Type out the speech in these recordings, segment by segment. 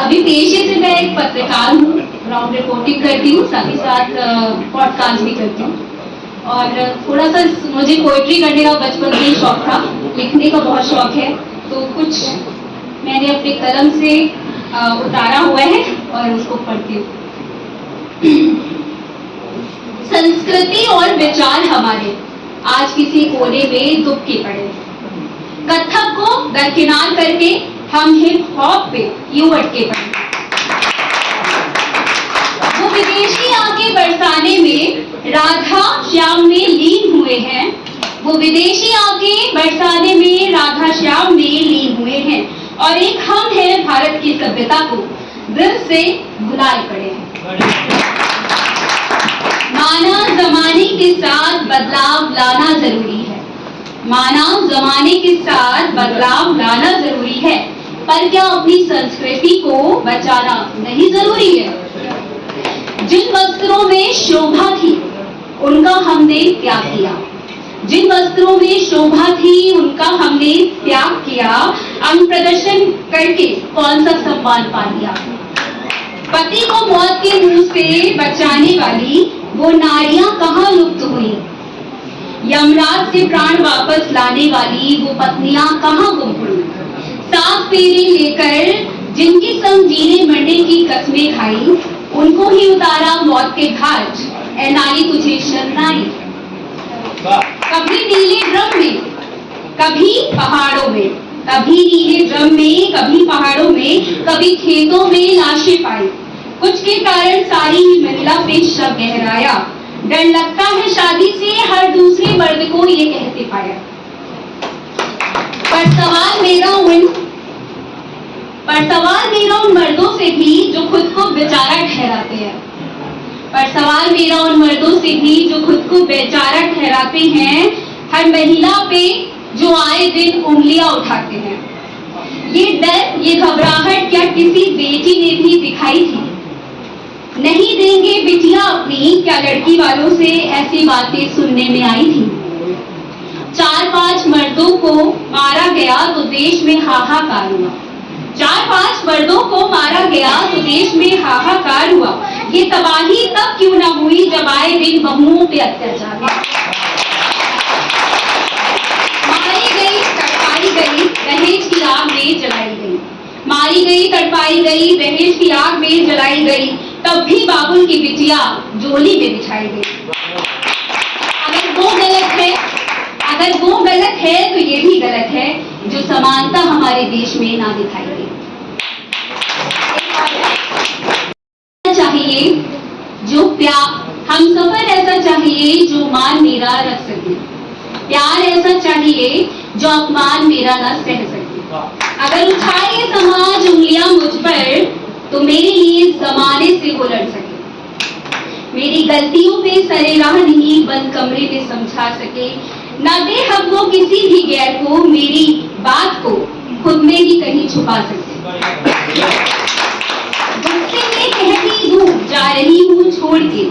अभी पेशे से मैं एक पत्रकार हूँ, ग्राउंड रिपोर्टिंग करती हूँ, साथ ही साथ पॉडकास्ट भी करती हूँ। और थोड़ा सा मुझे पोइट्री करने का बचपन से ही शौक था, लिखने का बहुत शौक है, तो कुछ मैंने अपने कलम से उतारा हुआ है और उसको पढ़ती हूँ। संस्कृति और विचार हमारे आज किसी कोने में दुब के पड़े। कथक को दरकिनार करके हम हिप हॉप पे यूं अटके पड़े। वो विदेशी आके बरसाने में राधा श्याम में लीन हुए हैं। वो विदेशी आके बरसाने में राधा श्याम में लीन हुए हैं, और एक हम हैं भारत की सभ्यता को दिल से भुलाए पड़े हैं। माना जमाने के साथ बदलाव लाना जरूरी है, माना जमाने के साथ बदलाव लाना जरूरी है, पर क्या अपनी संस्कृति को बचाना नहीं जरूरी है? जिन वस्त्रों में शोभा थी उनका हमने त्याग किया, जिन वस्त्रों में शोभा थी उनका हमने त्याग किया, अंग प्रदर्शन करके कौन सा सम्मान पा लिया? पति को मौत के मुंह से बचाने वाली वो नारियां कहाँ लुप्त हुई? यमराज से प्राण वापस लाने वाली वो पत्नियां कहाँ गुम हुई? सात फेरे लेकर जिनके संग जीने मरने की कस्में खाई, उनको ही उतारा मौत के घाट, ऐ नारी तुझे शर्म आई। कभी नीले ड्रम में, कभी पहाड़ों में, कभी नीले ड्रम में, कभी पहाड़ों में, कभी खेतों में लाशें पाई। कुछ के कारण सारी ही महिला पे शव गहराया। डर लगता है शादी से हर दूसरे मर्द को ये कहते पाया। पर सवाल मेरा उन मर्दों से भी जो खुद को बेचारा ठहराते हैं, पर सवाल मेरा उन मर्दों से भी जो खुद को बेचारा ठहराते हैं, हर महिला पे जो आए दिन उंगलियां उठाते हैं। ये डर, ये घबराहट क्या किसी बेटी ने भी दिखाई थी? नहीं देंगे बिटिया अपनी, क्या लड़की वालों से ऐसी बातें सुनने में आई थी? 4-5 मर्दों को मारा गया तो देश में हाहाकार हुआ। 4-5 मर्दों को मारा गया तो देश में हाहाकार हुआ। ये तबाही तब क्यों ना हुई जब आए दिन बहुओं पे अत्याचार। मारी गई, तड़पाई गई, दहेज की आग में जलाई गई। मारी गई, तड़पाई गई, दहेज की आग में जलाई गई, तब भी बाबुल की बिटिया जोली में बिछाई गई। अगर वो गलत है तो ये भी गलत है जो समानता हमारे देश में ना दिखाई गई। चाहिए जो प्यार, हम सफर ऐसा चाहिए जो मान मेरा रख सके, प्यार ऐसा चाहिए जो अपमान मेरा न सह सके। अगर उठाए समाज उंगलियां मुझ पर तो मेरे लिए जमाने से वो लड़ सके। मेरी गलतियों पे सरे राह नहीं बंद कमरे में समझा सके। न दे हक वो किसी भी गैर को मेरी बात को खुद में ही कहीं छुपा सके। गुस्से में कहती दूं जा रही हूँ छोड़ के,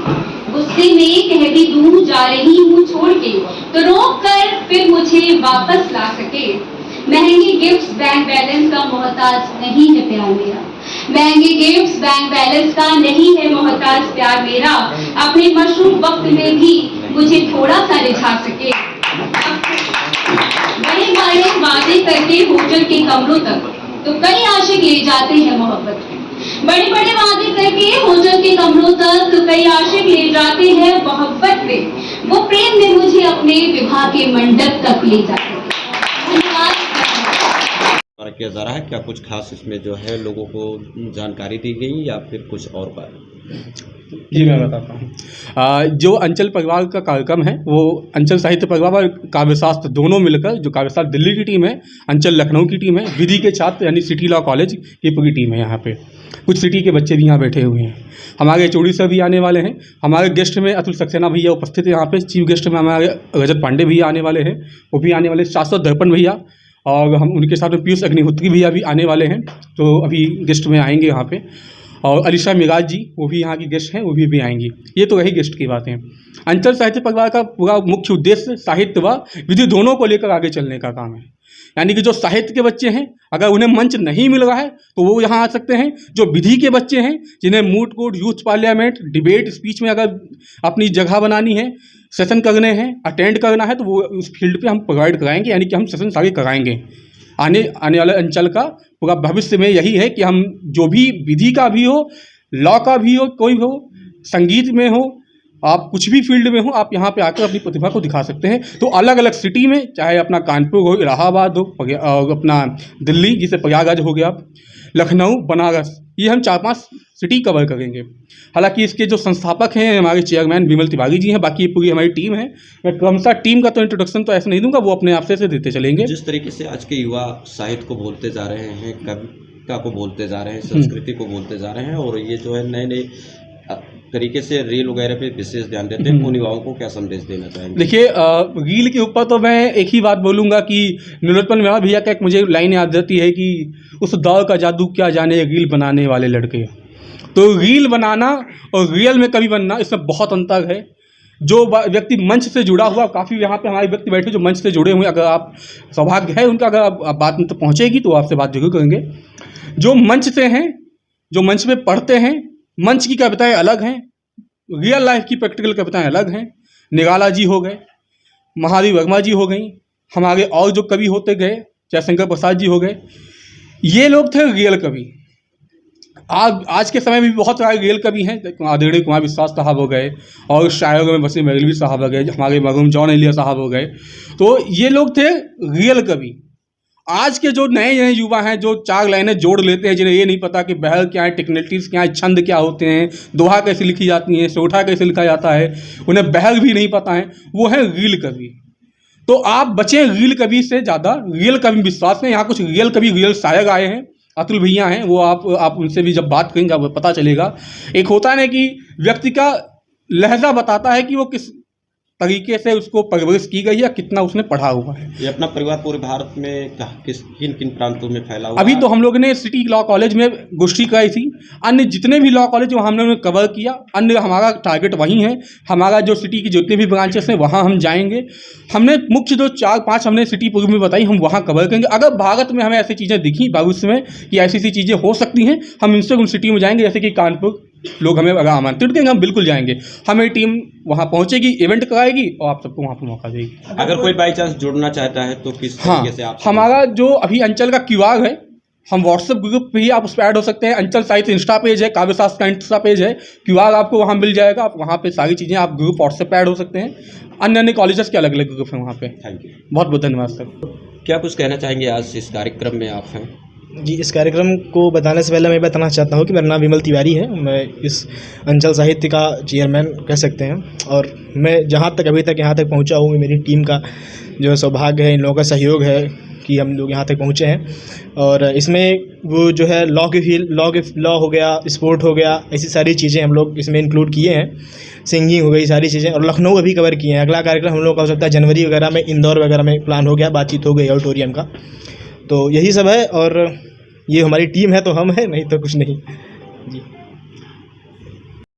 गुस्से में कहती दूं जा रही हूँ छोड़ के, तो रोक कर फिर मुझे वापस ला सके। महंगे गिफ्ट्स बैंक बैलेंस का मोहताज नहीं है प्यार मेरा, महंगे गिफ्ट्स बैंक बैलेंस का नहीं है मोहताज प्यार मेरा। अपने मशरूफ वक्त में भी मुझे थोड़ा सा रिझा सके। बड़े बड़े वादे करके होटल के कमरों तक तो कई आशिक ले जाते हैं मोहब्बत में। बड़े बड़े वादे करके होटल के कमरों तक तो कई आशिक ले जाते हैं मोहब्बत में। वो प्रेम में मुझे अपने विवाह के मंडप तक ले जाते हैं। किया जा रहा है, क्या कुछ खास इसमें जो है लोगों को जानकारी दी गई या फिर कुछ और बात? जी मैं बताता हूँ। जो अंचल परिवार का कार्यक्रम है वो अंचल साहित्य परिवार और काव्यशास्त्र दोनों मिलकर, जो काव्यशास्त्र दिल्ली की टीम है, अंचल लखनऊ की टीम है, विधि के छात्र यानी सिटी लॉ कॉलेज की पूरी टीम है। यहाँ पे कुछ सिटी के बच्चे भी यहाँ बैठे हुए हैं। हमारे HOD सर भी आने वाले हैं। हमारे गेस्ट में अतुल सक्सेना भैया उपस्थित है यहाँ पे। चीफ गेस्ट में हमारे रजत पांडे भैया आने वाले हैं, वो भी आने वाले। शाश्वत दर्पण भैया और हम उनके साथ में पीयूष अग्निहोत्री भैया भी आने वाले हैं, तो अभी गेस्ट में आएंगे यहाँ पे। और अलीशा मिराज जी वो भी यहाँ की गेस्ट हैं, वो भी आएंगी। ये तो रही गेस्ट की बातें। अंचल साहित्य परिवार का पूरा मुख्य उद्देश्य साहित्य व विधि दोनों को लेकर आगे चलने का काम है। यानी कि जो साहित्य के बच्चे हैं, अगर उन्हें मंच नहीं मिल रहा है तो वो यहाँ आ सकते हैं। जो विधि के बच्चे हैं, जिन्हें moot court, youth parliament, debate, speech में अगर अपनी जगह बनानी है, सेशन करने हैं, अटेंड करना है, तो वो उस फील्ड पे हम प्रोवाइड कराएंगे, यानी कि हम सेशन सारे कराएंगे। आने वाले अंचल का पूरा भविष्य में यही है कि हम जो भी विधि का भी हो, लॉ का भी हो, कोई हो, संगीत में हो, आप कुछ भी फील्ड में हो, आप यहाँ पे आकर अपनी प्रतिभा को दिखा सकते हैं। तो अलग अलग सिटी में, चाहे अपना कानपुर हो, इलाहाबाद हो, और अपना दिल्ली जिसे प्रयागराज हो गया, लखनऊ, बनारस, ये हम 4-5 सिटी कवर करेंगे। हालांकि इसके जो संस्थापक हैं हमारे चेयरमैन विमल तिवारी जी हैं, बाकी ये पूरी हमारी टीम है। मैं क्रमशः टीम का तो इंट्रोडक्शन तो ऐसे नहीं दूंगा, वो अपने आप से देते चलेंगे। जिस तरीके से आज के युवा साहित्य को बोलते जा रहे हैं, कविता को बोलते जा रहे हैं, संस्कृति को बोलते जा रहे हैं, और ये जो है नए नए तरीके से रील वगैरह पे विशेष ध्यान देते हैं, उन युवाओं को क्या संदेश देना चाहेंगे? देखिए, रील के ऊपर तो मैं एक ही बात बोलूँगा कि नीलोत्पल मेरा भैया का एक मुझे लाइन याद रहती है कि उस दौर का जादू क्या जाने रील बनाने वाले लड़के। तो रील बनाना और रियल में कवि बनना, इसमें बहुत अंतर है। जो व्यक्ति मंच से जुड़ा हुआ, काफ़ी यहाँ पे हमारे व्यक्ति बैठे जो मंच से जुड़े हुए, अगर आप सौभाग्य है उनका, अगर आप बात में तो पहुँचेगी तो आपसे बात जरूर करेंगे। जो मंच से हैं, जो मंच पे पढ़ते हैं, मंच की कविताएं अलग हैं, रियल लाइफ की प्रैक्टिकल कविताएं अलग हैं। निराला जी हो गए, महादेवी वर्मा जी हो गई, हमारे और जो कवि होते गए, चाहे शंकर प्रसाद जी हो गए, ये लोग थे रियल कवि। आज के समय में भी बहुत सारे रियल कवि हैं, आदरणीय कुमार विश्वास साहब हो गए, और शायरों में वसीम मगलवी साहब हो गए, हमारे मरहूम जॉन एलिया साहब हो गए। तो ये लोग थे रियल कवि। आज के जो नए नए युवा हैं, जो 4 लाइनें जोड़ लेते हैं, जिन्हें ये नहीं पता कि बहर क्या है, टेक्निकलिटीज़ क्या है, छंद क्या होते हैं, दोहा कैसे लिखी जाती हैं, सोठा कैसे लिखा जाता है, उन्हें बहर भी नहीं पता है, वो है रील कवि। तो आप बचें रील कवि से ज़्यादा, रियल कवि विश्वास में। यहाँ कुछ रियल कवि, रियल शायर आए हैं, अतुल भैया हैं, वो आप उनसे भी जब बात करेंगे आपको पता चलेगा। एक होता है ना कि व्यक्ति का लहजा बताता है कि वो किस तरीके से उसको परवरिश की गई है, कितना उसने पढ़ा हुआ है। ये अपना परिवार पूरे भारत में किन किन प्रांतों में फैला हुआ? अभी तो हम लोग ने सिटी लॉ कॉलेज में गोष्ठी कराई थी। अन्य जितने भी लॉ कॉलेज वहाँ हम लोगों ने कवर किया, अन्य हमारा टारगेट वहीं है। हमारा जो सिटी की जितने भी ब्रांचेस हैं वहाँ हम जाएंगे। हमने मुख्य जो 4-5 हमने सिटी पूर्व में बताई, हम वहाँ कवर करेंगे। अगर भारत में हमें ऐसी चीज़ें दिखी भविष्य में कि ऐसी चीज़ें हो सकती हैं, हम इनसे उन सिटी में जाएंगे। जैसे कि कानपुर लोग हमें अगर आमंत्रित करेंगे, हम बिल्कुल जाएंगे। हमें टीम वहाँ पहुँचेगी, इवेंट कराएगी और आप सबको वहाँ पर मौका देगी। अगर कोई बाई चांस जुड़ना चाहता है तो किस तरीके से आप? हमारा जो अभी अंचल का QR है, हम व्हाट्सएप ग्रुप पे ही आप उस पर ऐड हो सकते हैं। अंचल साहित्य इंस्टा पेज है, काव्य शास्त्र का इंस्टा पेज है, QR आपको वहाँ मिल जाएगा। आप वहाँ पे सारी चीज़ें, आप ग्रुप व्हाट्सएप पे ऐड हो सकते हैं। अन्य कॉलेजेस के अलग अलग ग्रुप हैं वहाँ पे। थैंक यू, बहुत बहुत धन्यवाद सर। क्या कुछ कहना चाहेंगे आज इस कार्यक्रम में आप हैं? जी, इस कार्यक्रम को बताने से पहले मैं बताना चाहता हूँ कि मेरा नाम विमल तिवारी है। मैं इस अंचल साहित्य का चेयरमैन कह सकते हैं, और मैं जहाँ तक अभी तक यहाँ तक पहुँचा हूँ, मेरी टीम का जो सौभाग्य है, इन लोगों का सहयोग है कि हम लोग यहाँ तक पहुँचे हैं। और इसमें वो जो है लॉ हो गया, स्पोर्ट हो गया, ऐसी सारी चीज़ें हम लोग इसमें इंक्लूड किए हैं। सिंगिंग हो गई, सारी चीज़ें, और लखनऊ अभी कवर किए हैं। अगला कार्यक्रम हम लोग का हो सकता है जनवरी वगैरह में, इंदौर वगैरह में प्लान हो गया, बातचीत हो गई ऑडिटोरियम का। तो यही सब है, और ये हमारी टीम है तो हम हैं, नहीं तो कुछ नहीं जी।